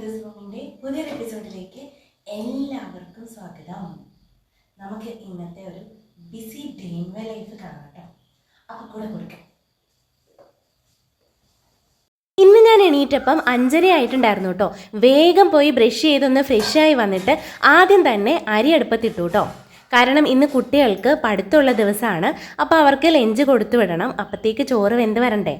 This റൂമിൻ്റെ പുതിയൊരു എപ്പിസോഡിലേക്ക് എല്ലാവർക്കും സ്വാഗതം. നമുക്ക് ഇന്നത്തെ ഒരു BC day in my life കാണാം കേട്ടോ. അപ്പോൾ കൂടെ കൊടുക്കാം. ഇന്ന് ഞാൻ എണീറ്റപ്പം 5:30 ആയിട്ടുണ്ടായിരുന്നു കേട്ടോ. വേഗം പോയി ബ്രഷ് ചെയ്തൊന്ന് ഫ്രഷായി വന്നിട്ട് ആദ്യം തന്നെ അരി അടുപ്പത്തിട്ടു കേട്ടോ. കാരണം ഇന്ന് കുട്ടികൾക്ക് പഠിത്തമുള്ള ദിവസമാണ്. അപ്പോൾ അവർക്ക് ലഞ്ച് കൊടുത്തു വിടണം. അപ്പോഴത്തേക്ക് ചോറ് വെന്ത് വരണ്ടേ.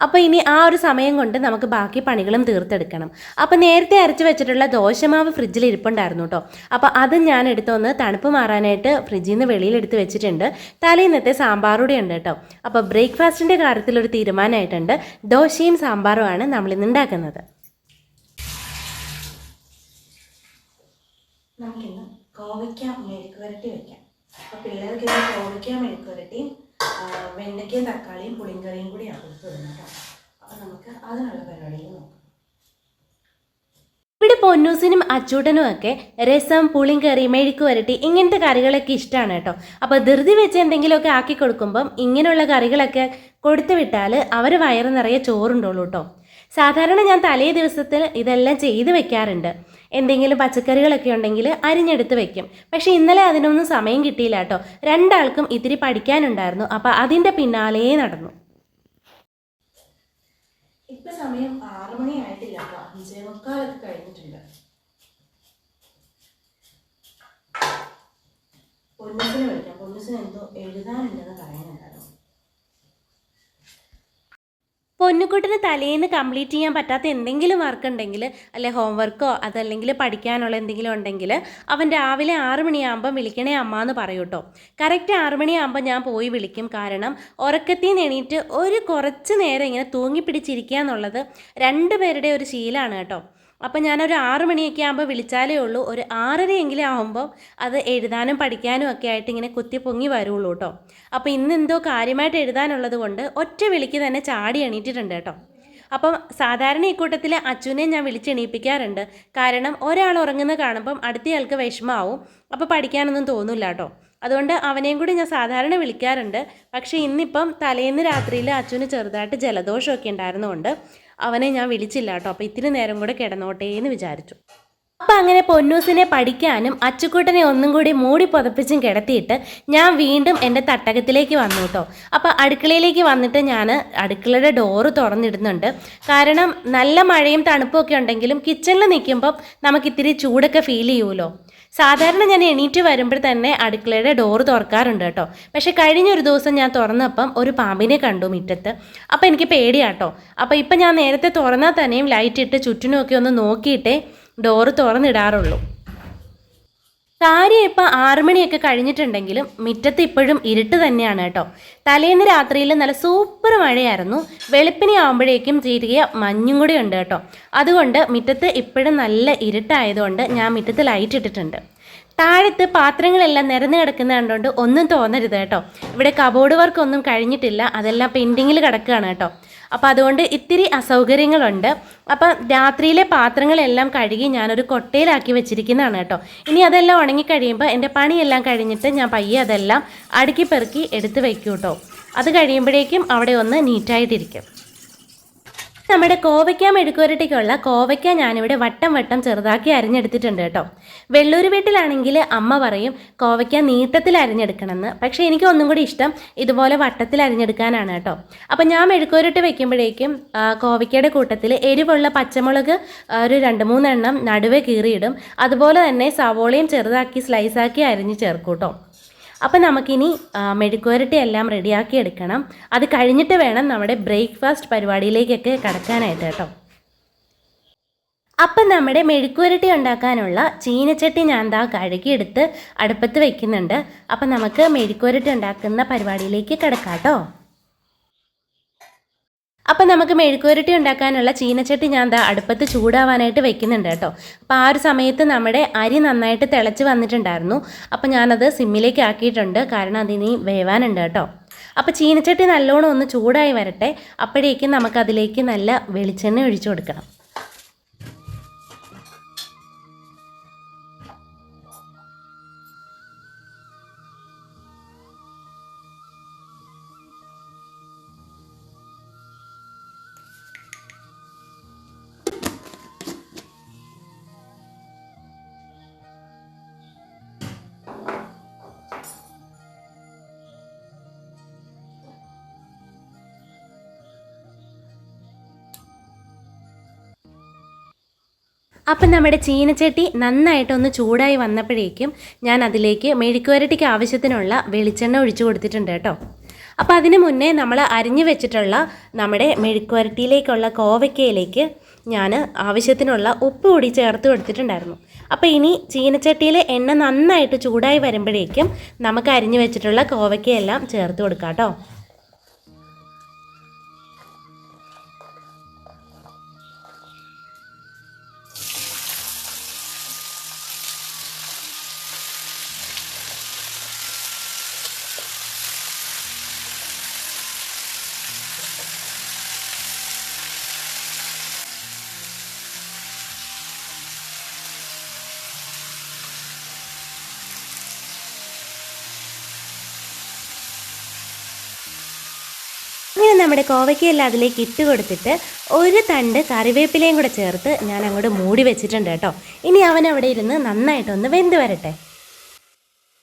അപ്പോൾ ഇനി ആ ഒരു സമയം കൊണ്ട് നമുക്ക് ബാക്കി പണികളും തീർത്തെടുക്കണം. അപ്പോൾ നേരത്തെ അരച്ച് വെച്ചിട്ടുള്ള ദോശമാവ് ഫ്രിഡ്ജിൽ ഇരിപ്പുണ്ടായിരുന്നു കേട്ടോ. അപ്പോൾ അത് ഞാൻ എടുത്തൊന്ന് തണുപ്പ് മാറാനായിട്ട് ഫ്രിഡ്ജിൽ നിന്ന് വെളിയിലെടുത്ത് വെച്ചിട്ടുണ്ട്. തലേന്നത്തെ സാമ്പാറൂടെ ഉണ്ട് കേട്ടോ. അപ്പോൾ ബ്രേക്ക്ഫാസ്റ്റിൻ്റെ കാര്യത്തിലൊരു തീരുമാനമായിട്ടുണ്ട്. ദോശയും സാമ്പാറുമാണ് നമ്മളിന്ന് ഉണ്ടാക്കുന്നത്. നമുക്കിന്ന് കോവയ്ക്ക മെഴുക്ക് വരട്ടി വയ്ക്കാം. അപ്പോൾ പിള്ളേർക്ക് ഇന്ന് കോവയ്ക്ക മെഴുക്ക് വരട്ടിയും വെണ്ടയ്ക്കയും തക്കാളിയും പുളിങ്കറിയും കൂടിയാണ് കൊടുത്തു വിടുന്നത് കേട്ടോ. അപ്പോൾ നമുക്ക് അതിനുള്ള പരിപാടികൾ നോക്കാം. ഇവിടെ പൊന്നൂസിനും അച്ചൂട്ടനും ഒക്കെ രസം, പുളിങ്കറി, മെഴുക്ക് വരട്ടി ഇങ്ങനത്തെ കറികളൊക്കെ ഇഷ്ടമാണ് കേട്ടോ. അപ്പോൾ ധൃതി വെച്ച് എന്തെങ്കിലുമൊക്കെ ആക്കി കൊടുക്കുമ്പം ഇങ്ങനെയുള്ള കറികളൊക്കെ കൊടുത്തു വിട്ടാൽ അവർ വയറ് നിറയെ ചോറുണ്ടോളൂ കേട്ടോ. സാധാരണ ഞാൻ തലേ ദിവസത്തിൽ ഇതെല്ലാം ചെയ്ത് വെക്കാറുണ്ട്. എന്തെങ്കിലും പച്ചക്കറികളൊക്കെ ഉണ്ടെങ്കിൽ അരിഞ്ഞെടുത്ത് വെക്കും. പക്ഷേ ഇന്നലെ അതിനൊന്നും സമയം കിട്ടിയില്ല കേട്ടോ. രണ്ടാൾക്കും ഇത്തിരി പഠിക്കാനുണ്ടായിരുന്നു. അപ്പോൾ അതിൻ്റെ പിന്നാലെ നടന്നു. ഇപ്പം സമയം 6 മണി ആയിട്ടില്ല കേട്ടോ. 5:45 കഴിഞ്ഞിട്ടുണ്ട്. പൊന്നൂസിനെ വിളിക്കാം. പൊന്നൂസിന് എന്തോ എഴുതാനുണ്ടെന്ന് പറയാനുണ്ടായിരുന്നു. പൊന്നുക്കുട്ടിന് തലേന്ന് കംപ്ലീറ്റ് ചെയ്യാൻ പറ്റാത്ത എന്തെങ്കിലും വർക്ക് ഉണ്ടെങ്കിൽ, അല്ലെ ഹോംവർക്കോ അതല്ലെങ്കിൽ പഠിക്കാനുള്ള എന്തെങ്കിലും ഉണ്ടെങ്കിൽ അവൻ രാവിലെ 6 മണിയാകുമ്പം വിളിക്കണേ അമ്മ എന്ന് പറയൂ കേട്ടോ. കറക്റ്റ് 6 മണിയാകുമ്പോൾ ഞാൻ പോയി വിളിക്കും. കാരണം ഉറക്കത്തിൽ നിന്ന് എണീറ്റ് ഒരു കുറച്ച് നേരം ഇങ്ങനെ തൂങ്ങിപ്പിടിച്ചിരിക്കുക എന്നുള്ളത് 2 പേരുടെ ഒരു ശീലമാണ് കേട്ടോ. അപ്പോൾ ഞാനൊരു 6 മണിയൊക്കെ ആകുമ്പോൾ വിളിച്ചാലേ ഉള്ളൂ. ഒരു 6:30 ആകുമ്പോൾ അത് എഴുതാനും പഠിക്കാനും ഒക്കെ ആയിട്ട് ഇങ്ങനെ കുത്തി പൊങ്ങി വരുള്ളൂ കേട്ടോ. അപ്പോൾ ഇന്ന് എന്തോ കാര്യമായിട്ട് എഴുതാനുള്ളത് കൊണ്ട് ഒറ്റ വിളിക്ക് തന്നെ ചാടി എണീറ്റിട്ടുണ്ട് കേട്ടോ. അപ്പം സാധാരണ ഈ കൂട്ടത്തിൽ അച്ഛനെ ഞാൻ വിളിച്ചെണീപ്പിക്കാറുണ്ട്. കാരണം ഒരാൾ ഉറങ്ങുന്ന കാണുമ്പം അടുത്തയാൾക്ക് വിഷമമാവും. അപ്പോൾ പഠിക്കാനൊന്നും തോന്നില്ല കേട്ടോ. അതുകൊണ്ട് അവനെയും കൂടി ഞാൻ സാധാരണ വിളിക്കാറുണ്ട്. പക്ഷേ ഇന്നിപ്പം തലേന്ന് രാത്രിയിൽ അച്ഛന് ചെറുതായിട്ട് ജലദോഷമൊക്കെ ഉണ്ടായിരുന്നുകൊണ്ട് അവനെ ഞാൻ വിളിച്ചില്ല കേട്ടോ. അപ്പോൾ ഇത്തിരി നേരം കൂടെ കിടന്നോട്ടേ എന്ന് വിചാരിച്ചു. അപ്പോൾ അങ്ങനെ പൊന്നൂസിനെ പഠിക്കാനും അച്ചുക്കുട്ടനെ ഒന്നും കൂടി മൂടി പുതപ്പിച്ചും കിടത്തിയിട്ട് ഞാൻ വീണ്ടും എൻ്റെ തട്ടകത്തിലേക്ക് വന്നു കേട്ടോ. അപ്പോൾ അടുക്കളയിലേക്ക് വന്നിട്ട് ഞാൻ അടുക്കളയുടെ ഡോറ് തുറന്നിടുന്നുണ്ട്. കാരണം നല്ല മഴയും തണുപ്പൊക്കെ ഉണ്ടെങ്കിലും കിച്ചണിൽ നിൽക്കുമ്പം നമുക്കിത്തിരി ചൂടൊക്കെ ഫീൽ ചെയ്യുമല്ലോ. സാധാരണ ഞാൻ എണീറ്റ് വരുമ്പോൾ തന്നെ അടുക്കളയുടെ ഡോറ് തുറക്കാറുണ്ട് കേട്ടോ. പക്ഷേ കഴിഞ്ഞൊരു ദിവസം ഞാൻ തുറന്നപ്പം ഒരു പാമ്പിനെ കണ്ടു മുറ്റത്ത്. അപ്പോൾ എനിക്ക് പേടിയാട്ടോ. അപ്പോൾ ഇപ്പം ഞാൻ നേരത്തെ തുറന്നാൽ തന്നെയും ലൈറ്റ് ഇട്ട് ചുറ്റിനുമൊക്കെ ഒന്ന് നോക്കിയിട്ടേ ഡോറ് തുറന്നിടാറുള്ളൂ. കാര്യം ഇപ്പം 6 മണിയൊക്കെ കഴിഞ്ഞിട്ടുണ്ടെങ്കിലും മുറ്റത്ത് ഇപ്പോഴും ഇരുട്ട് തന്നെയാണ് കേട്ടോ. തലേന്ന് രാത്രിയിൽ നല്ല സൂപ്പർ മഴയായിരുന്നു. വെളുപ്പിനെ ആകുമ്പോഴേക്കും ചെറിയ മഞ്ഞും കൂടി ഉണ്ട് കേട്ടോ. അതുകൊണ്ട് മുറ്റത്ത് ഇപ്പോഴും നല്ല ഇരുട്ടായതുകൊണ്ട് ഞാൻ മുറ്റത്ത് ലൈറ്റ് ഇട്ടിട്ടുണ്ട്. താഴത്ത് പാത്രങ്ങളെല്ലാം നിരന്ന് കിടക്കുന്ന കണ്ടുകൊണ്ട് ഒന്നും തോന്നരുത് കേട്ടോ. ഇവിടെ കബോർഡ് വർക്കൊന്നും കഴിഞ്ഞിട്ടില്ല. അതെല്ലാം പെൻഡിങ്ങിൽ കിടക്കുകയാണ് കേട്ടോ. അപ്പോൾ അതുകൊണ്ട് ഇത്തിരി അസൗകര്യങ്ങളുണ്ട്. അപ്പം രാത്രിയിലെ പാത്രങ്ങളെല്ലാം കഴുകി ഞാനൊരു കൊട്ടയിലാക്കി വെച്ചിരിക്കുന്നതാണ് കേട്ടോ. ഇനി അതെല്ലാം ഉണങ്ങിക്കഴിയുമ്പോൾ എൻ്റെ പണിയെല്ലാം കഴിഞ്ഞിട്ട് ഞാൻ പയ്യെ അതെല്ലാം അടുക്കി പെറുക്കി എടുത്ത് വയ്ക്കും കേട്ടോ. അത് കഴിയുമ്പോഴേക്കും അവിടെ ഒന്ന് നീറ്റായിട്ടിരിക്കും. നമ്മുടെ കോവയ്ക്ക മെഴുക്കുവരട്ടിക്കുള്ള കോവയ്ക്ക ഞാനിവിടെ വട്ടം വട്ടം ചെറുതാക്കി അരിഞ്ഞെടുത്തിട്ടുണ്ട് കേട്ടോ. വെള്ളൂർ വീട്ടിലാണെങ്കിൽ അമ്മ പറയും കോവയ്ക്ക നീട്ടത്തിൽ അരിഞ്ഞെടുക്കണമെന്ന്. പക്ഷേ എനിക്ക് ഒന്നും കൂടി ഇഷ്ടം ഇതുപോലെ വട്ടത്തിൽ അരിഞ്ഞെടുക്കാനാണ് കേട്ടോ. അപ്പം ഞാൻ മെഴുക്കുവരട്ടി വെക്കുമ്പോഴേക്കും കോവയ്ക്കയുടെ കൂട്ടത്തിൽ എരിവുള്ള പച്ചമുളക് ഒരു 2-3 എണ്ണം നടുവെ കീറിയിടും. അതുപോലെ തന്നെ സവോളയും ചെറുതാക്കി സ്ലൈസാക്കി അരിഞ്ഞ് ചേർക്കും കേട്ടോ. അപ്പം നമുക്കിനി മെഴുക്കുവരട്ടി എല്ലാം റെഡിയാക്കി എടുക്കണം. അത് കഴിഞ്ഞിട്ട് വേണം നമ്മുടെ ബ്രേക്ക്ഫാസ്റ്റ് പരിപാടിയിലേക്കൊക്കെ കടക്കാനായിട്ട് കേട്ടോ. അപ്പം നമ്മുടെ മെഴുക്കുവരട്ടി ഉണ്ടാക്കാനുള്ള ചീനച്ചട്ടി ഞാൻ ദാ കഴുകിയെടുത്ത് അടുപ്പത്ത് വയ്ക്കുന്നുണ്ട്. അപ്പം നമുക്ക് മെഴുക്കുവരട്ടി ഉണ്ടാക്കുന്ന പരിപാടിയിലേക്ക് കിടക്കാം കേട്ടോ. അപ്പം നമുക്ക് മെഴുക്കുവരട്ടി ഉണ്ടാക്കാനുള്ള ചീനച്ചട്ടി ഞാൻ ദാ അടുപ്പത്ത് ചൂടാവാനായിട്ട് വെക്കുന്നുണ്ട് കേട്ടോ. അപ്പോൾ ആ ഒരു സമയത്ത് നമ്മുടെ അരി നന്നായിട്ട് തിളച്ച് വന്നിട്ടുണ്ടായിരുന്നു. അപ്പോൾ ഞാനത് സിമ്മിലേക്ക് ആക്കിയിട്ടുണ്ട്. കാരണം അതിനി വേവാനുണ്ട് കേട്ടോ. അപ്പോൾ ചീനച്ചട്ടി നല്ലോണം ഒന്ന് ചൂടായി വരട്ടെ. അപ്പോഴേക്കും നമുക്കതിലേക്ക് നല്ല വെളിച്ചെണ്ണ ഒഴിച്ചു കൊടുക്കണം. അപ്പം നമ്മുടെ ചീനച്ചട്ടി നന്നായിട്ടൊന്ന് ചൂടായി വന്നപ്പോഴേക്കും ഞാൻ അതിലേക്ക് മെഴുക്കുവരട്ടിക്ക് ആവശ്യത്തിനുള്ള വെളിച്ചെണ്ണ ഒഴിച്ചു കൊടുത്തിട്ടുണ്ട് കേട്ടോ. അപ്പോൾ അതിന് മുന്നേ നമ്മൾ അരിഞ്ഞു വെച്ചിട്ടുള്ള നമ്മുടെ മെഴുക്കുവരട്ടിയിലേക്കുള്ള കോവയ്ക്കയിലേക്ക് ഞാൻ ആവശ്യത്തിനുള്ള ഉപ്പ് കൂടി ചേർത്ത് കൊടുത്തിട്ടുണ്ടായിരുന്നു. അപ്പോൾ ഇനി ചീനച്ചട്ടിയിലെ എണ്ണ നന്നായിട്ട് ചൂടായി വരുമ്പോഴേക്കും നമുക്ക് അരിഞ്ഞു വെച്ചിട്ടുള്ള കോവയ്ക്കയെല്ലാം ചേർത്ത് കൊടുക്കാം കേട്ടോ. അങ്ങനെ നമ്മുടെ കോവയ്ക്കയെല്ലാം അതിലേക്ക് ഇട്ട് കൊടുത്തിട്ട് ഒരു തണ്ട് കറിവേപ്പിലയും കൂടെ ചേർത്ത് ഞാൻ അങ്ങോട്ട് മൂടി വെച്ചിട്ടുണ്ട് കേട്ടോ. ഇനി അവൻ അവിടെ ഇരുന്ന് നന്നായിട്ടൊന്ന് വെന്ത് വരട്ടെ.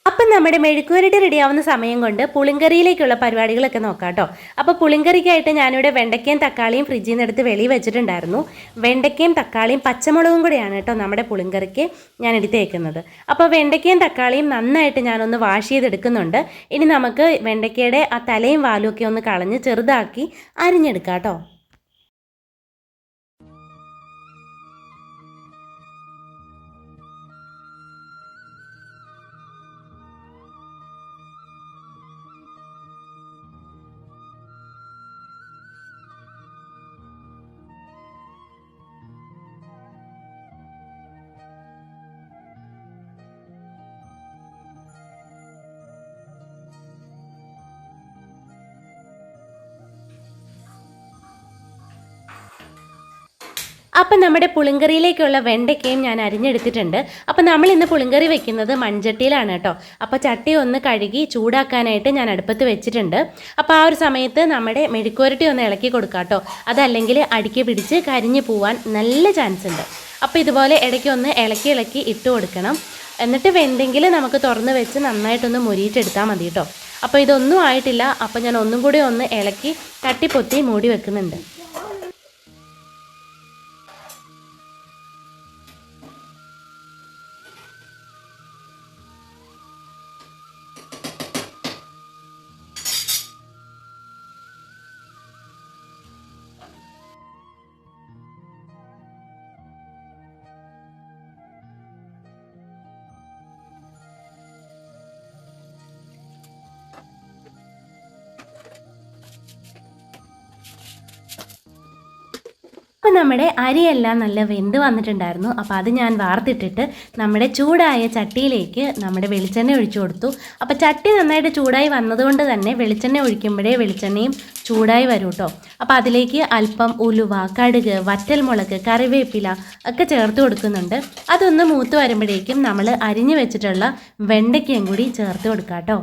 അപ്പം നമ്മുടെ മെഴുക്കുവരട്ടി റെഡിയാവുന്ന സമയം കൊണ്ട് പുളിങ്കറിയിലേക്കുള്ള പരിപാടികളൊക്കെ നോക്കാം കേട്ടോ. അപ്പോൾ പുളിങ്കറിക്കായിട്ട് ഞാനിവിടെ വെണ്ടയ്ക്കയും തക്കാളിയും ഫ്രിഡ്ജിൽ നിന്ന് എടുത്ത് വെളിയിൽ വെച്ചിട്ടുണ്ടായിരുന്നു. വെണ്ടയ്ക്കയും തക്കാളിയും പച്ചമുളകും കൂടെയാണ് കേട്ടോ നമ്മുടെ പുളിങ്കറിക്ക് ഞാൻ എടുത്തേക്കുന്നത്. അപ്പോൾ വെണ്ടയ്ക്കയും തക്കാളിയും നന്നായിട്ട് ഞാനൊന്ന് വാഷ് ചെയ്തെടുക്കുന്നുണ്ട്. ഇനി നമുക്ക് വെണ്ടയ്ക്കയുടെ ആ തലയും വാലും ഒക്കെ ഒന്ന് കളഞ്ഞ് ചെറുതാക്കി അരിഞ്ഞെടുക്കാം കേട്ടോ. അപ്പം നമ്മുടെ പുളിങ്കറിയിലേക്കുള്ള വെണ്ടയ്ക്കയും ഞാൻ അരിഞ്ഞെടുത്തിട്ടുണ്ട്. അപ്പം നമ്മൾ ഇന്ന് പുളിങ്കറി വെക്കുന്നത് മൺചട്ടിയിലാണ് കേട്ടോ. അപ്പോൾ ചട്ടി ഒന്ന് കഴുകി ചൂടാക്കാനായിട്ട് ഞാൻ അടുപ്പത്ത് വെച്ചിട്ടുണ്ട്. അപ്പോൾ ആ ഒരു സമയത്ത് നമ്മുടെ മെഴുക്കുവരട്ടി ഒന്ന് ഇളക്കി കൊടുക്കാം കേട്ടോ. അതല്ലെങ്കിൽ അടിക്ക് പിടിച്ച് കരിഞ്ഞു പോവാൻ നല്ല ചാൻസ് ഉണ്ട്. അപ്പോൾ ഇതുപോലെ ഇടയ്ക്ക് ഒന്ന് ഇളക്കി ഇട്ട് കൊടുക്കണം. എന്നിട്ട് വെന്തെങ്കിൽ നമുക്ക് തുറന്ന് വെച്ച് നന്നായിട്ടൊന്ന് മുരിയിട്ടെടുത്താൽ മതി കേട്ടോ. അപ്പോൾ ഇതൊന്നും ആയിട്ടില്ല. അപ്പോൾ ഞാൻ ഒന്നും കൂടി ഒന്ന് ഇളക്കി തട്ടിപ്പൊത്തി മൂടി വെക്കുന്നുണ്ട്. അപ്പോൾ നമ്മുടെ അരിയെല്ലാം നല്ല വെന്ത് വന്നിട്ടുണ്ടായിരുന്നു. അപ്പോൾ അത് ഞാൻ വാർത്തിട്ടിട്ട് നമ്മുടെ ചൂടായ ചട്ടിയിലേക്ക് നമ്മുടെ വെളിച്ചെണ്ണ ഒഴിച്ചു കൊടുത്തു. അപ്പോൾ ചട്ടി നന്നായിട്ട് ചൂടായി വന്നതുകൊണ്ട് തന്നെ വെളിച്ചെണ്ണ ഒഴിക്കുമ്പോഴേ വെളിച്ചെണ്ണയും ചൂടായി വരും കേട്ടോ. അപ്പോൾ അതിലേക്ക് അല്പം ഉലുവ, കടുക്, വറ്റൽമുളക്, കറിവേപ്പില ഒക്കെ ചേർത്ത് കൊടുക്കുന്നുണ്ട്. അതൊന്ന് മൂത്ത് വരുമ്പോഴേക്കും നമ്മൾ അരിഞ്ഞു വെച്ചിട്ടുള്ള വെണ്ടയ്ക്കയും കൂടി ചേർത്ത് കൊടുക്കാം കേട്ടോ.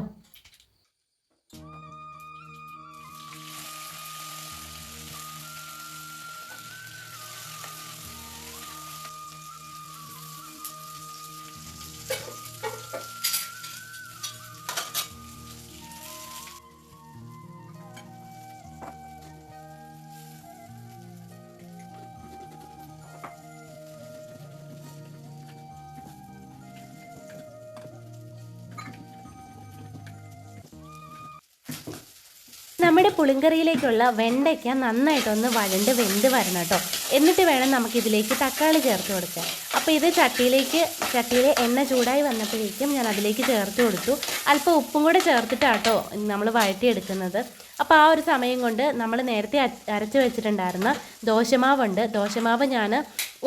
നമ്മുടെ പുളിങ്കറിയിലേക്കുള്ള വെണ്ടയ്ക്ക നന്നായിട്ടൊന്ന് വഴണ്ട് വെന്ത് വരണം കേട്ടോ. എന്നിട്ട് വേണം നമുക്കിതിലേക്ക് തക്കാളി ചേർത്ത് കൊടുക്കാൻ. അപ്പോൾ ഇത് ചട്ടിയിലെ എണ്ണ ചൂടായി വന്നപ്പോഴേക്കും ഞാൻ അതിലേക്ക് ചേർത്ത് കൊടുത്തു. അല്പം ഉപ്പും കൂടെ ചേർത്തിട്ടാട്ടോ നമ്മൾ വഴറ്റിയെടുക്കുന്നത്. അപ്പോൾ ആ ഒരു സമയം കൊണ്ട് നമ്മൾ നേരത്തെ അരച്ച് വെച്ചിട്ടുണ്ടായിരുന്ന ദോശമാവുണ്ട്. ദോശമാവ് ഞാൻ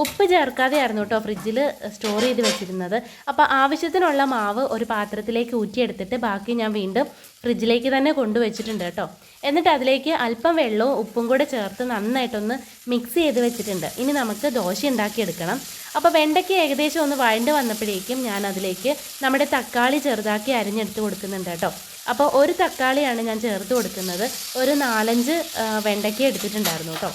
ഉപ്പ് ചേർക്കാതെയായിരുന്നു കേട്ടോ ഫ്രിഡ്ജിൽ സ്റ്റോർ ചെയ്ത് വെച്ചിരുന്നത്. അപ്പോൾ ആവശ്യത്തിനുള്ള മാവ് ഒരു പാത്രത്തിലേക്ക് ഊറ്റിയെടുത്തിട്ട് ബാക്കി ഞാൻ വീണ്ടും ഫ്രിഡ്ജിലേക്ക് തന്നെ കൊണ്ടുവച്ചിട്ടുണ്ട് കേട്ടോ. എന്നിട്ട് അതിലേക്ക് അല്പം വെള്ളവും ഉപ്പും കൂടെ ചേർത്ത് നന്നായിട്ടൊന്ന് മിക്സ് ചെയ്ത് വെച്ചിട്ടുണ്ട്. ഇനി നമുക്ക് ദോശ ഉണ്ടാക്കിയെടുക്കണം. അപ്പോൾ വെണ്ടയ്ക്ക് ഏകദേശം ഒന്ന് വഴണ്ട് വന്നപ്പോഴേക്കും ഞാൻ അതിലേക്ക് നമ്മുടെ തക്കാളി ചെറുതാക്കി അരിഞ്ഞെടുത്ത് കൊടുക്കുന്നുണ്ട് കേട്ടോ. അപ്പോൾ ഒരു തക്കാളിയാണ് ഞാൻ ചേർത്ത് കൊടുക്കുന്നത്. ഒരു 4-5 വെണ്ടയ്ക്ക എടുത്തിട്ടുണ്ടായിരുന്നു കേട്ടോ.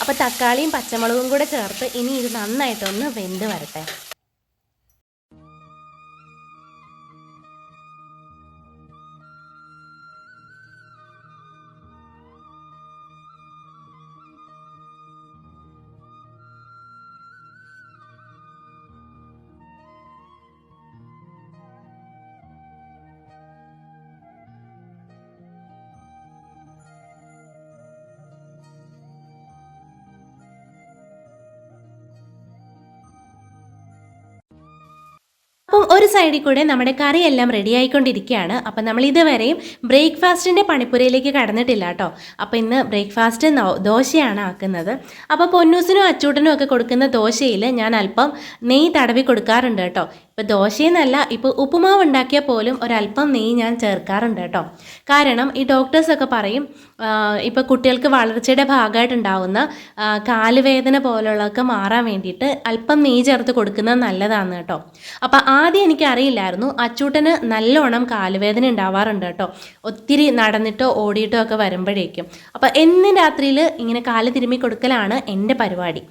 അപ്പോൾ തക്കാളിയും പച്ചമുളകും കൂടെ ചേർത്ത് ഇനി ഇത് നന്നായിട്ടൊന്ന് വെന്ത് വരട്ടെ. അപ്പം ഒരു സൈഡിൽ കൂടെ നമ്മുടെ കറിയെല്ലാം റെഡി ആയിക്കൊണ്ടിരിക്കുകയാണ്. അപ്പം നമ്മൾ ഇതുവരെയും ബ്രേക്ക്ഫാസ്റ്റിൻ്റെ പണിപ്പുരയിലേക്ക് കടന്നിട്ടില്ല കേട്ടോ. അപ്പോൾ ഇന്ന് ബ്രേക്ക്ഫാസ്റ്റ് ദോശയാണ് ആക്കുന്നത്. അപ്പോൾ പൊന്നൂസിനും അച്ചൂട്ടനും ഒക്കെ കൊടുക്കുന്ന ദോശയിൽ ഞാൻ അല്പം നെയ്യ് തടവി കൊടുക്കാറുണ്ട് കേട്ടോ. ഇപ്പോൾ ദോശയെന്നല്ല, ഇപ്പോൾ ഉപ്പുമാവ് ഉണ്ടാക്കിയാൽ പോലും ഒരല്പം നെയ്യ് ഞാൻ ചേർക്കാറുണ്ട് കേട്ടോ. കാരണം ഈ ഡോക്ടേഴ്സൊക്കെ പറയും ഇപ്പോൾ കുട്ടികൾക്ക് വളർച്ചയുടെ ഭാഗമായിട്ടുണ്ടാവുന്ന കാലുവേദന പോലുള്ളതൊക്കെ മാറാൻ വേണ്ടിയിട്ട് അല്പം നെയ്യ് ചേർത്ത് കൊടുക്കുന്നത് നല്ലതാണ് കേട്ടോ. അപ്പോൾ ആദ്യം എനിക്കറിയില്ലായിരുന്നു. അച്ചൂട്ടന് നല്ലോണം കാലുവേദന ഉണ്ടാവാറുണ്ട് കേട്ടോ, ഒത്തിരി നടന്നിട്ടോ ഓടിയിട്ടോ ഒക്കെ വരുമ്പോഴേക്കും. അപ്പോൾ എന്നും രാത്രിയിൽ ഇങ്ങനെ കാല് തിരുമ്മി കൊടുക്കലാണ് എൻ്റെ പരിപാടി.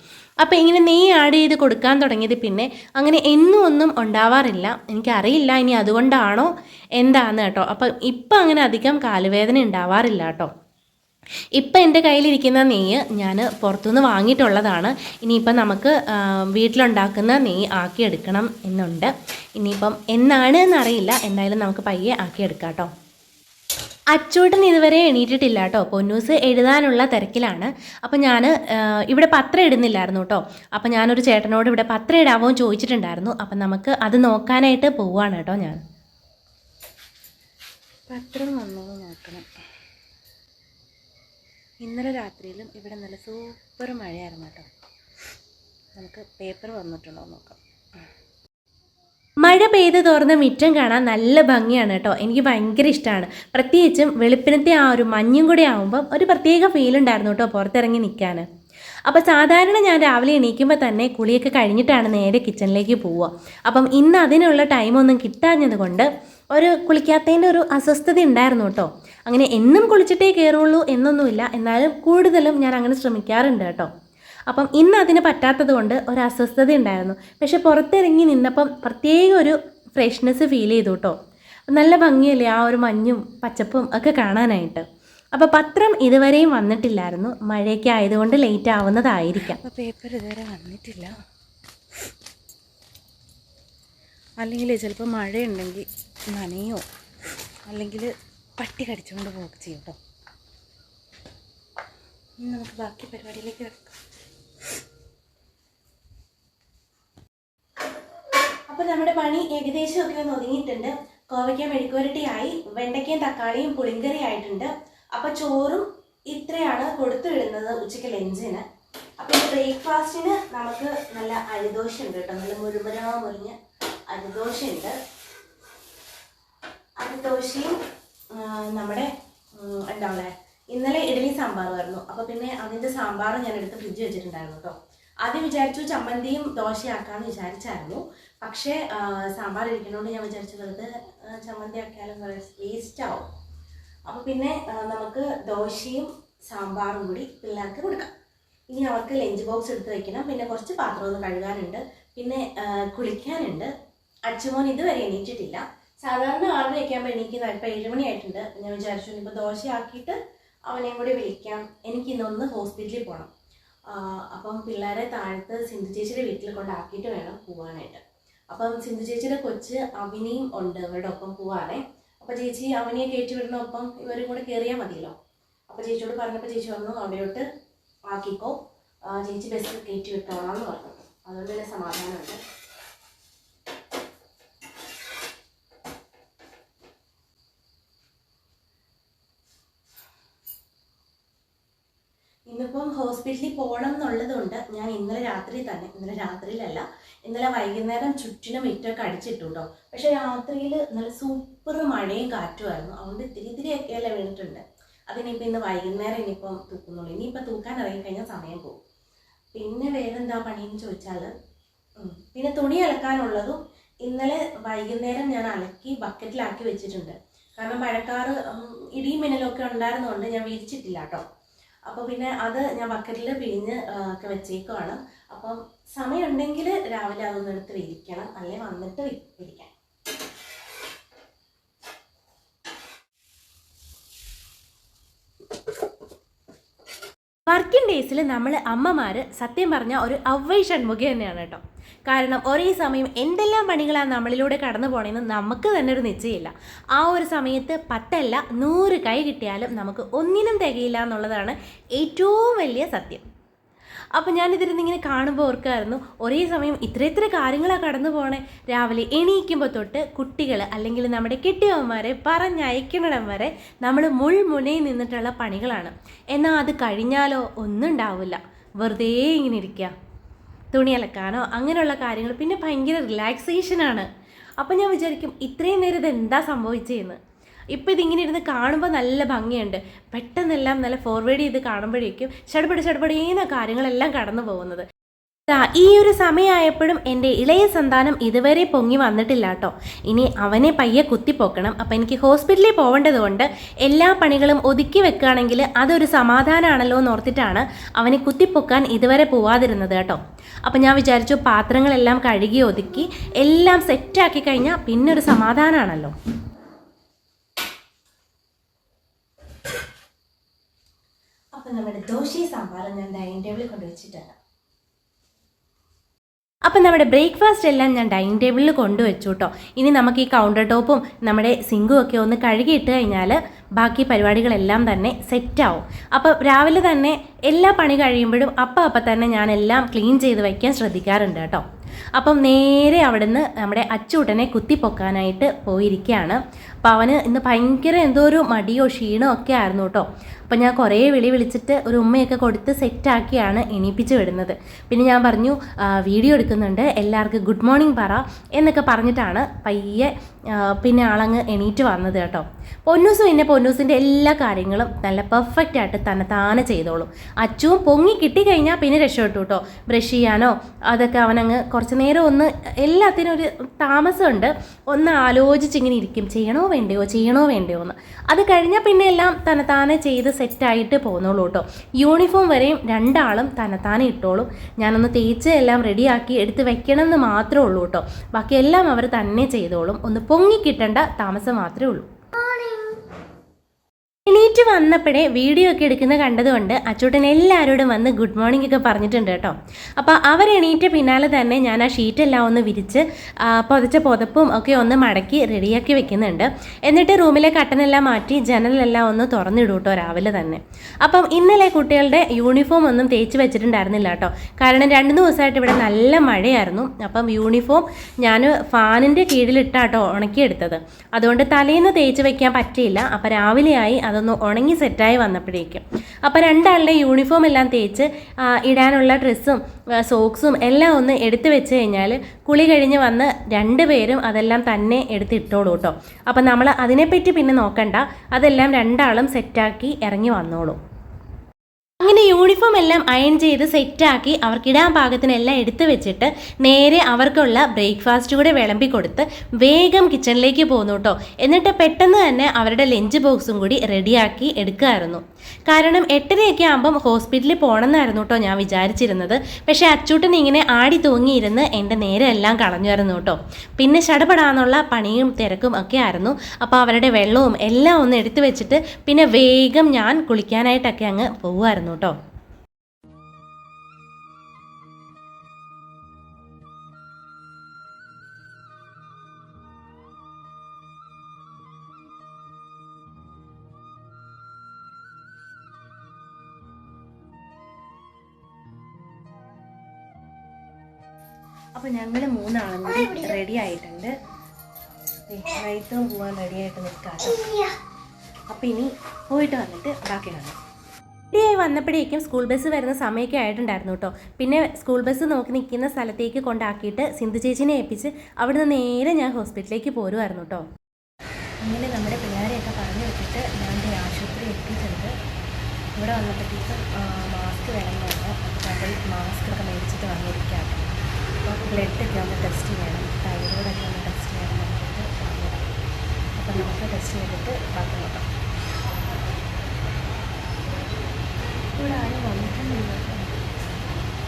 അപ്പോൾ ഇങ്ങനെ നെയ്യ് ആഡ് ചെയ്ത് കൊടുക്കാൻ തുടങ്ങിയത് പിന്നെ അങ്ങനെ എന്നും ഒന്നും ഉണ്ടാവാറില്ല. എനിക്കറിയില്ല ഇനി അതുകൊണ്ടാണോ എന്താന്ന് കേട്ടോ. അപ്പം ഇപ്പം അങ്ങനെ അധികം കാലുവേദന ഉണ്ടാവാറില്ല കേട്ടോ. ഇപ്പം എൻ്റെ കയ്യിലിരിക്കുന്ന നെയ്യ് ഞാൻ പുറത്തുനിന്ന് വാങ്ങിയിട്ടുള്ളതാണ്. ഇനിയിപ്പം നമുക്ക് വീട്ടിലുണ്ടാക്കുന്ന നെയ്യ് ആക്കിയെടുക്കണം എന്നുണ്ട്. ഇനിയിപ്പം എന്നാണ് എന്നറിയില്ല, എന്തായാലും നമുക്ക് പയ്യെ ആക്കിയെടുക്കാം കേട്ടോ. അച്ചൂട്ടൻ ഇതുവരെ എണീറ്റിട്ടില്ല കേട്ടോ. പൊന്നൂസ് എഴുതാനുള്ള തിരക്കിലാണ്. അപ്പോൾ ഞാൻ ഇവിടെ പത്രം ഇടുന്നില്ലായിരുന്നു കേട്ടോ. അപ്പോൾ ഞാനൊരു ചേട്ടനോട് ഇവിടെ പത്രം ഇടാമോ എന്ന് ചോദിച്ചിട്ടുണ്ടായിരുന്നു. അപ്പം നമുക്ക് അത് നോക്കാനായിട്ട് പോവുകയാണ് കേട്ടോ. ഞാൻ പത്രം വന്നോ നോക്കണം. ഇന്നലെ രാത്രിയിലും ഇവിടെ നല്ല സൂപ്പർ മഴയായിരുന്നു കേട്ടോ. നമുക്ക് പേപ്പർ വന്നിട്ടുണ്ടോ നോക്കാം. മഴ പെയ്ത് തോർന്ന മിറ്റം കാണാൻ നല്ല ഭംഗിയാണ് കേട്ടോ. എനിക്ക് ഭയങ്കര ഇഷ്ടമാണ്. പ്രത്യേകിച്ചും വെളുപ്പിനത്തെ ആ ഒരു മഞ്ഞും കൂടെ ആകുമ്പം ഒരു പ്രത്യേക ഫീൽ ഉണ്ടായിരുന്നു കേട്ടോ പുറത്തിറങ്ങി നിൽക്കാൻ. അപ്പോൾ സാധാരണ ഞാൻ രാവിലെ എണീക്കുമ്പോൾ തന്നെ കുളിയൊക്കെ കഴിഞ്ഞിട്ടാണ് നേരെ കിച്ചണിലേക്ക് പോവുക. അപ്പം ഇന്ന് അതിനുള്ള ടൈമൊന്നും കിട്ടാഞ്ഞത് കൊണ്ട് ഒരു കുളിക്കാത്തതിൻ്റെ ഒരു അസ്വസ്ഥത ഉണ്ടായിരുന്നു കേട്ടോ. അങ്ങനെ എന്നും കുളിച്ചിട്ടേ കയറുള്ളൂ എന്നൊന്നുമില്ല, എന്നാലും കൂടുതലും ഞാൻ അങ്ങനെ ശ്രമിക്കാറുണ്ട് കേട്ടോ. അപ്പം ഇന്ന് അതിന് പറ്റാത്തത് കൊണ്ട് ഒരു അസ്വസ്ഥത ഉണ്ടായിരുന്നു. പക്ഷെ പുറത്തിറങ്ങി നിന്നപ്പം പ്രത്യേക ഒരു ഫ്രഷ്നെസ് ഫീൽ ചെയ്തു കേട്ടോ. നല്ല ഭംഗിയല്ലേ ആ ഒരു മഞ്ഞും പച്ചപ്പും ഒക്കെ കാണാനായിട്ട്. അപ്പോൾ പത്രം ഇതുവരെയും വന്നിട്ടില്ലായിരുന്നു. മഴയൊക്കെ ആയതുകൊണ്ട് ലേറ്റ് ആവുന്നതായിരിക്കാം. അപ്പോൾ പേപ്പർ ഇതുവരെ വന്നിട്ടില്ല. അല്ലെങ്കിൽ ചിലപ്പോൾ മഴയുണ്ടെങ്കിൽ നനയോ അല്ലെങ്കിൽ പട്ടി കടിച്ചുകൊണ്ട് പോവുക ചെയ്യും കേട്ടോ. ഇനി നമുക്ക് ബാക്കി പരിപാടിയിലേക്ക് കിടക്കാം. അപ്പോൾ നമ്മുടെ പണി ഏകദേശം ഒക്കെ ഒന്ന് ഒതുങ്ങിയിട്ടുണ്ട്. കോവയ്ക്ക മെഴുക്കുവരട്ടിയായി, വെണ്ടയ്ക്കയും തക്കാളിയും പുളിങ്കറി ആയിട്ടുണ്ട്. അപ്പോൾ ചോറും ഇത്രയാണ് കൊടുത്തു വിടുന്നത് ഉച്ചയ്ക്ക് ലഞ്ചിന്. അപ്പോൾ ബ്രേക്ക്ഫാസ്റ്റിന് നമുക്ക് നല്ല അരിദോശ ഉണ്ട് കേട്ടോ. നല്ല മുരിഞ്ഞ അരിദോശ ഉണ്ട്. അരിദോശയും നമ്മുടെ എന്താ പറയുക, ഇന്നലെ ഇഡലി സാമ്പാറുമായിരുന്നു. അപ്പോൾ പിന്നെ അതിൻ്റെ സാമ്പാർ ഞാൻ എടുത്ത് ഫ്രിഡ്ജ് വെച്ചിട്ടുണ്ടായിരുന്നു കേട്ടോ. ആദ്യം വിചാരിച്ചു ചമ്മന്തിയും ദോശയാക്കാമെന്ന് വിചാരിച്ചായിരുന്നു. പക്ഷേ സാമ്പാർ ഇരിക്കുന്നതുകൊണ്ട് ഞാൻ വിചാരിച്ചു വെറുതെ ചമ്മന്തി ആക്കിയാലും വേസ്റ്റ് ആവും. അപ്പോൾ പിന്നെ നമുക്ക് ദോശയും സാമ്പാറും കൂടി പിള്ളേർക്ക് കൊടുക്കാം. ഇനി അവർക്ക് ലഞ്ച് ബോക്സ് എടുത്ത് വയ്ക്കണം. പിന്നെ കുറച്ച് പാത്രം ഒന്ന് കഴുകാനുണ്ട്, പിന്നെ കുളിക്കാനുണ്ട്. അച്ചുമോൻ ഇതുവരെ എണീറ്റിട്ടില്ല. സാധാരണ 6:30 ആകുമ്പോൾ എണീക്കുന്ന, ഇപ്പോൾ 7 മണിയായിട്ടുണ്ട്. ഞാൻ വിചാരിച്ചു ഇപ്പോൾ ദോശയാക്കിയിട്ട് അവനെയും കൂടി വിളിക്കാം. എനിക്കിന്നൊന്ന് ഹോസ്പിറ്റലിൽ പോകണം. അപ്പം പിള്ളേരെ താഴത്ത് സിന്ധു ചേച്ചിയുടെ വീട്ടിൽ കൊണ്ടാക്കിയിട്ട് വേണം പോകാനായിട്ട്. അപ്പം സിന്ധു ചേച്ചിയുടെ കൊച്ച് അവനിയും ഉണ്ട് ഇവരുടെ ഒപ്പം പോവാണേ. അപ്പോൾ ചേച്ചി അവനെയെ കയറ്റി വിടണമൊപ്പം ഇവരും കൂടെ കയറിയാൽ മതിയല്ലോ. അപ്പോൾ ചേച്ചിയോട് പറഞ്ഞപ്പോൾ ചേച്ചി പറഞ്ഞു അവിടെയോട്ട് ആക്കിക്കോ, ചേച്ചി ബസ്സിൽ കയറ്റി വിട്ടോളാം എന്ന് പറഞ്ഞു. അതുകൊണ്ട് തന്നെ സമാധാനമുണ്ട്. ഇന്നിപ്പം ഹോസ്പിറ്റലിൽ പോകണം എന്നുള്ളതുകൊണ്ട് ഞാൻ ഇന്നലെ രാത്രിയിലല്ല ഇന്നലെ വൈകുന്നേരം ചുറ്റിനും മിറ്റൊക്കെ അടിച്ചിട്ടു കേട്ടോ. പക്ഷെ രാത്രിയിൽ നല്ല സൂപ്പർ മഴയും കാറ്റുമായിരുന്നു. അതുകൊണ്ട് ഇത്തിരിയൊക്കെയല്ലേ വീണിട്ടുണ്ട്. അതിനിപ്പോൾ ഇന്ന് വൈകുന്നേരം ഇനിയിപ്പം തൂക്കുന്നുള്ളൂ. ഇനിയിപ്പോൾ തൂക്കാൻ ഇറങ്ങിക്കഴിഞ്ഞാൽ സമയം പോകും. പിന്നെ വേറെന്താ പണിയെന്ന് ചോദിച്ചാൽ, പിന്നെ തുണി അലക്കാനുള്ളതും ഇന്നലെ വൈകുന്നേരം ഞാൻ അലക്കി ബക്കറ്റിലാക്കി വെച്ചിട്ടുണ്ട്. കാരണം മഴക്കാറ് ഇടിയും മിന്നലൊക്കെ ഉണ്ടായിരുന്നതുകൊണ്ട് ഞാൻ വിരിച്ചിട്ടില്ല കേട്ടോ. അപ്പോൾ പിന്നെ അത് ഞാൻ ബക്കറ്റിൽ പിഴിഞ്ഞ് ഒക്കെ വെച്ചേക്കുവാണ്. അപ്പം സമയമുണ്ടെങ്കിൽ രാവിലെ അതൊന്നും എടുത്ത് വിരിക്കണം, അല്ലെങ്കിൽ വന്നിട്ട് വിരിക്കാം. വർക്കിംഗ് ഡേയ്സിൽ നമ്മൾ അമ്മമാർ സത്യം പറഞ്ഞാൽ ഒരു അവ്വൈ ഷൺമുഖ തന്നെയാണ് കേട്ടോ. കാരണം ഒരേ സമയം എന്തെല്ലാം പണികളാണ് നമ്മളിലൂടെ കടന്നു പോകണമെന്ന് നമുക്ക് തന്നെ ഒരു നിശ്ചയമില്ല. ആ ഒരു സമയത്ത് 10 അല്ല 100 കൈ കിട്ടിയാലും നമുക്ക് ഒന്നിനും തികയില്ല എന്നുള്ളതാണ് ഏറ്റവും വലിയ സത്യം. അപ്പോൾ ഞാനിതിരുന്ന് ഇങ്ങനെ കാണുമ്പോൾ ഓർക്കായിരുന്നു ഒരേ സമയം ഇത്ര കാര്യങ്ങളാണ് കടന്നു പോകണേ. രാവിലെ എണീക്കുമ്പോൾ തൊട്ട് കുട്ടികൾ അല്ലെങ്കിൽ നമ്മുടെ കെട്ടിയവന്മാരെ പറഞ്ഞയക്കണിടം വരെ നമ്മൾ മുൾമുനയിൽ നിന്നിട്ടുള്ള പണികളാണ്. എന്നാൽ അത് കഴിഞ്ഞാലോ ഒന്നും ഉണ്ടാവില്ല, വെറുതെ ഇങ്ങനെ ഇരിക്കുക, തുണി അലക്കാനോ അങ്ങനെയുള്ള കാര്യങ്ങൾ. പിന്നെ ഭയങ്കര റിലാക്സേഷനാണ്. അപ്പം ഞാൻ വിചാരിക്കും ഇത്രയും നേരം ഇത് എന്താ സംഭവിച്ചതെന്ന്. ഇപ്പോൾ ഇതിങ്ങനെ ഇരുന്ന് കാണുമ്പോൾ നല്ല ഭംഗിയുണ്ട്. പെട്ടെന്നെല്ലാം നല്ല ഫോർവേഡ് ചെയ്ത് കാണുമ്പോഴേക്കും ചടപടേന്ന കാര്യങ്ങളെല്ലാം കടന്നു പോകുന്നത്. ഈ ഒരു സമയമായപ്പോഴും എൻ്റെ ഇളയ സന്താനം ഇതുവരെ പൊങ്ങി വന്നിട്ടില്ല കേട്ടോ. ഇനി അവനെ പയ്യെ കുത്തിപ്പൊക്കണം. അപ്പോൾ എനിക്ക് ഹോസ്പിറ്റലിൽ പോകേണ്ടത് കൊണ്ട് എല്ലാ പണികളും ഒതുക്കി വെക്കുകയാണെങ്കിൽ അതൊരു സമാധാനമാണല്ലോ എന്ന് ഓർത്തിട്ടാണ് അവനെ കുത്തിപ്പൊക്കാൻ ഇതുവരെ പോവാതിരുന്നത് കേട്ടോ. അപ്പം ഞാൻ വിചാരിച്ചു പാത്രങ്ങളെല്ലാം കഴുകി ഒതുക്കി എല്ലാം സെറ്റാക്കി കഴിഞ്ഞാൽ പിന്നെ ഒരു സമാധാനമാണല്ലോ. അപ്പം നമ്മുടെ ദോശയും സാമ്പാറും ഞാൻ ഡൈനിങ് ടേബിളിൽ കൊണ്ടുവച്ചിട്ടുണ്ട്. അപ്പം നമ്മുടെ ബ്രേക്ക്ഫാസ്റ്റ് എല്ലാം ഞാൻ ഡൈനിങ് ടേബിളിൽ കൊണ്ടുവച്ചു കേട്ടോ. ഇനി നമുക്ക് ഈ കൗണ്ടർ ടോപ്പും നമ്മുടെ സിങ്കും ഒക്കെ ഒന്ന് കഴുകിയിട്ട് കഴിഞ്ഞാൽ ബാക്കി പരിപാടികളെല്ലാം തന്നെ സെറ്റാവും. അപ്പോൾ രാവിലെ തന്നെ എല്ലാ പണി കഴിയുമ്പോഴും അപ്പം തന്നെ ഞാനെല്ലാം ക്ലീൻ ചെയ്ത് വയ്ക്കാൻ ശ്രദ്ധിക്കാറുണ്ട് കേട്ടോ. അപ്പം നേരെ അവിടുന്ന് നമ്മുടെ അച്ചൂട്ടനെ കുത്തിപ്പൊക്കാനായിട്ട് പോയിരിക്കുകയാണ്. അപ്പോൾ അവന് ഇന്ന് ഭയങ്കര എന്തോ ഒരു മടിയോ ക്ഷീണോ ഒക്കെ ആയിരുന്നു കേട്ടോ. അപ്പം ഞാൻ കുറേ വിളിച്ചിട്ട് ഒരു ഉമ്മയൊക്കെ കൊടുത്ത് സെറ്റാക്കിയാണ് എണീപ്പിച്ച് വിടുന്നത്. പിന്നെ ഞാൻ പറഞ്ഞു വീഡിയോ എടുക്കുന്നുണ്ട്, എല്ലാവർക്കും ഗുഡ് മോർണിംഗ് പറ എന്നൊക്കെ പറഞ്ഞിട്ടാണ് പയ്യെ പിന്നെ ആളങ്ങ് എണീറ്റ് വന്നത് കേട്ടോ. പൊന്നൂസിൻ്റെ എല്ലാ കാര്യങ്ങളും നല്ല പെർഫെക്റ്റ് ആയിട്ട് താനെ ചെയ്തോളും. അച്ചുവും പൊങ്ങി കിട്ടിക്കഴിഞ്ഞാൽ പിന്നെ രക്ഷപ്പെട്ടു കേട്ടോ. ബ്രഷ് ചെയ്യാനോ അതൊക്കെ അവനങ്ങ് കുറച്ച് നേരം ഒന്ന് എല്ലാത്തിനും ഒരു താമസമുണ്ട്, ഒന്ന് ആലോചിച്ചിങ്ങനെ ഇരിക്കും, ചെയ്യണോ വേണ്ടയോ എന്ന്. അത് കഴിഞ്ഞാൽ പിന്നെ എല്ലാം താനെ ചെയ്ത് സെറ്റായിട്ട് പോകുന്നുള്ളൂ കേട്ടോ. യൂണിഫോം വരെയും രണ്ടാളും താനെ ഇട്ടോളും. ഞാനൊന്ന് തേച്ച് എല്ലാം റെഡിയാക്കി എടുത്ത് വെക്കണം എന്ന് മാത്രമേ ഉള്ളൂ കേട്ടോ. ബാക്കി എല്ലാം അവർ തന്നെ ചെയ്തോളും. ഒന്ന് പൊങ്ങി കിട്ടേണ്ട താമസം മാത്രമേ ഉള്ളൂ. എണീറ്റ് വന്നപ്പോഴേ വീഡിയോ ഒക്കെ എടുക്കുന്ന കണ്ടതുകൊണ്ട് അച്ചൂട്ടൻ എല്ലാവരോടും വന്ന് ഗുഡ് മോർണിംഗ് ഒക്കെ പറഞ്ഞിട്ടുണ്ട് കേട്ടോ. അപ്പോൾ അവരെണീറ്റ് പിന്നാലെ തന്നെ ഞാൻ ആ ഷീറ്റെല്ലാം ഒന്ന് വിരിച്ച് പുതച്ച പുതപ്പും ഒക്കെ ഒന്ന് മടക്കി റെഡിയാക്കി വെക്കുന്നുണ്ട്. എന്നിട്ട് റൂമിലെ കട്ടനെല്ലാം മാറ്റി ജനലെല്ലാം ഒന്ന് തുറന്നിടും കേട്ടോ രാവിലെ തന്നെ. അപ്പം ഇന്നലെ കുട്ടികളുടെ യൂണിഫോം ഒന്നും തേച്ച് വെച്ചിട്ടുണ്ടായിരുന്നില്ല കേട്ടോ. കാരണം 2 ദിവസമായിട്ട് ഇവിടെ നല്ല മഴയായിരുന്നു. അപ്പം യൂണിഫോം ഞാൻ ഫാനിൻ്റെ കീഴിലിട്ടാട്ടോ ഉണക്കിയെടുത്തത്. അതുകൊണ്ട് തലേന്ന് തേച്ച് വെക്കാൻ പറ്റിയില്ല. അപ്പോൾ രാവിലെയായി അതൊന്ന് ഉണങ്ങി സെറ്റായി വന്നപ്പോഴേക്കും. അപ്പോൾ രണ്ടാളുടെ യൂണിഫോം എല്ലാം തേച്ച് ഇടാനുള്ള ഡ്രസ്സും സോക്സും എല്ലാം ഒന്ന് എടുത്ത് വെച്ച് കഴിഞ്ഞാൽ കുളി കഴിഞ്ഞ് വന്ന് 2 പേരും അതെല്ലാം തന്നെ എടുത്തിട്ടോളൂ കേട്ടോ. അപ്പം നമ്മൾ അതിനെപ്പറ്റി പിന്നെ നോക്കണ്ട, അതെല്ലാം രണ്ടാളും സെറ്റാക്കി ഇറങ്ങി വന്നോളൂ. അങ്ങനെ യൂണിഫോം എല്ലാം അയൺ ചെയ്ത് സെറ്റാക്കി അവർക്കിടാൻ പാകത്തിനെല്ലാം എടുത്തു വെച്ചിട്ട് നേരെ അവർക്കുള്ള ബ്രേക്ക്ഫാസ്റ്റ് കൂടെ വിളമ്പി കൊടുത്ത് വേഗം കിച്ചണിലേക്ക് പോന്നു കേട്ടോ. എന്നിട്ട് പെട്ടെന്ന് തന്നെ അവരുടെ ലഞ്ച് ബോക്സും കൂടി റെഡിയാക്കി എടുക്കുമായിരുന്നു. കാരണം 8:30 ആകുമ്പം ഹോസ്പിറ്റലിൽ പോകണമെന്നായിരുന്നു കേട്ടോ ഞാൻ വിചാരിച്ചിരുന്നത്. പക്ഷേ അച്ചൂട്ടൻ ഇങ്ങനെ ആടി തൂങ്ങിയിരുന്ന് എൻ്റെ നേരെ എല്ലാം കളഞ്ഞുമായിരുന്നു കേട്ടോ. പിന്നെ ചടപടാന്നുള്ള പണിയും തിരക്കും ഒക്കെ ആയിരുന്നു. അപ്പോൾ അവരുടെ വെള്ളവും എല്ലാം ഒന്ന് എടുത്തു വെച്ചിട്ട് പിന്നെ വേഗം ഞാൻ കുളിക്കാനായിട്ടൊക്കെ അങ്ങ് പോകുമായിരുന്നു കേട്ടോ. അപ്പോൾ ഞങ്ങൾ 3 ആളും കൂടി റെഡി ആയിട്ടുണ്ട്. റൈത്തും പോകാൻ റെഡി ആയിട്ട് നിൽക്കാം. അപ്പോൾ ഇനി പോയിട്ട് വന്നിട്ട് ബാക്കി കാണാം. റെഡിയായി വന്നപ്പോഴേക്കും സ്കൂൾ ബസ് വരുന്ന സമയമൊക്കെ ആയിട്ടുണ്ടായിരുന്നു കേട്ടോ. പിന്നെ സ്കൂൾ ബസ് നോക്കി നിൽക്കുന്ന സ്ഥലത്തേക്ക് കൊണ്ടാക്കിയിട്ട് സിന്ധു ചേച്ചിനെ ഏൽപ്പിച്ച് അവിടുന്ന് നേരെ ഞാൻ ഹോസ്പിറ്റലിലേക്ക് പോരുമായിരുന്നു കേട്ടോ. അങ്ങനെ നമ്മുടെ പിള്ളേരെയൊക്കെ പറഞ്ഞു വെച്ചിട്ട് ഞാൻ ആശുപത്രി എത്തിയിട്ടുണ്ട്. ഇവിടെ വന്നപ്പോഴത്തേക്കും മാസ്ക് വേണമെന്ന് പറഞ്ഞു. അപ്പോൾ മാസ്ക് ഒക്കെ മേടിച്ചിട്ട് വന്നിരിക്കാം. അപ്പോൾ ബ്ലഡൊക്കെ ഒന്ന് ടെസ്റ്റ് ചെയ്യണം, തൈറോയിഡൊക്കെ ഒന്ന് ടെസ്റ്റ് ചെയ്യണം എന്നിട്ട് വന്നതാണ്. അപ്പം നമുക്ക് ടെസ്റ്റ് ചെയ്തിട്ട് ബാക്കി നോക്കാം. ഇവിടെ ആരും വന്നിട്ടൊന്നുമില്ല.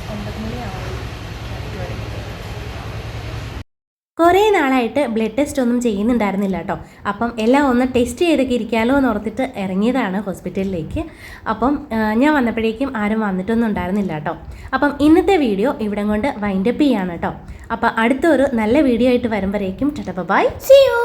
9 മണിയാവും വരെ. കുറേ നാളായിട്ട് ബ്ലഡ് ടെസ്റ്റ് ഒന്നും ചെയ്യുന്നുണ്ടായിരുന്നില്ല കേട്ടോ. അപ്പം എല്ലാം ഒന്ന് ടെസ്റ്റ് ചെയ്തൊക്കെ ഇരിക്കാമല്ലോ എന്ന് ഓർത്തിട്ട് ഇറങ്ങിയതാണ് ഹോസ്പിറ്റലിലേക്ക്. അപ്പം ഞാൻ വന്നപ്പോഴേക്കും ആരും വന്നിട്ടൊന്നും ഉണ്ടായിരുന്നില്ല കേട്ടോ. അപ്പം ഇന്നത്തെ വീഡിയോ ഇവിടം കൊണ്ട് വൈൻഡപ്പ് ചെയ്യാണ് കേട്ടോ. അപ്പം അടുത്തൊരു നല്ല വീഡിയോ ആയിട്ട് വരുമ്പോഴേക്കും ടാറ്റാ ബൈ, സീ യു.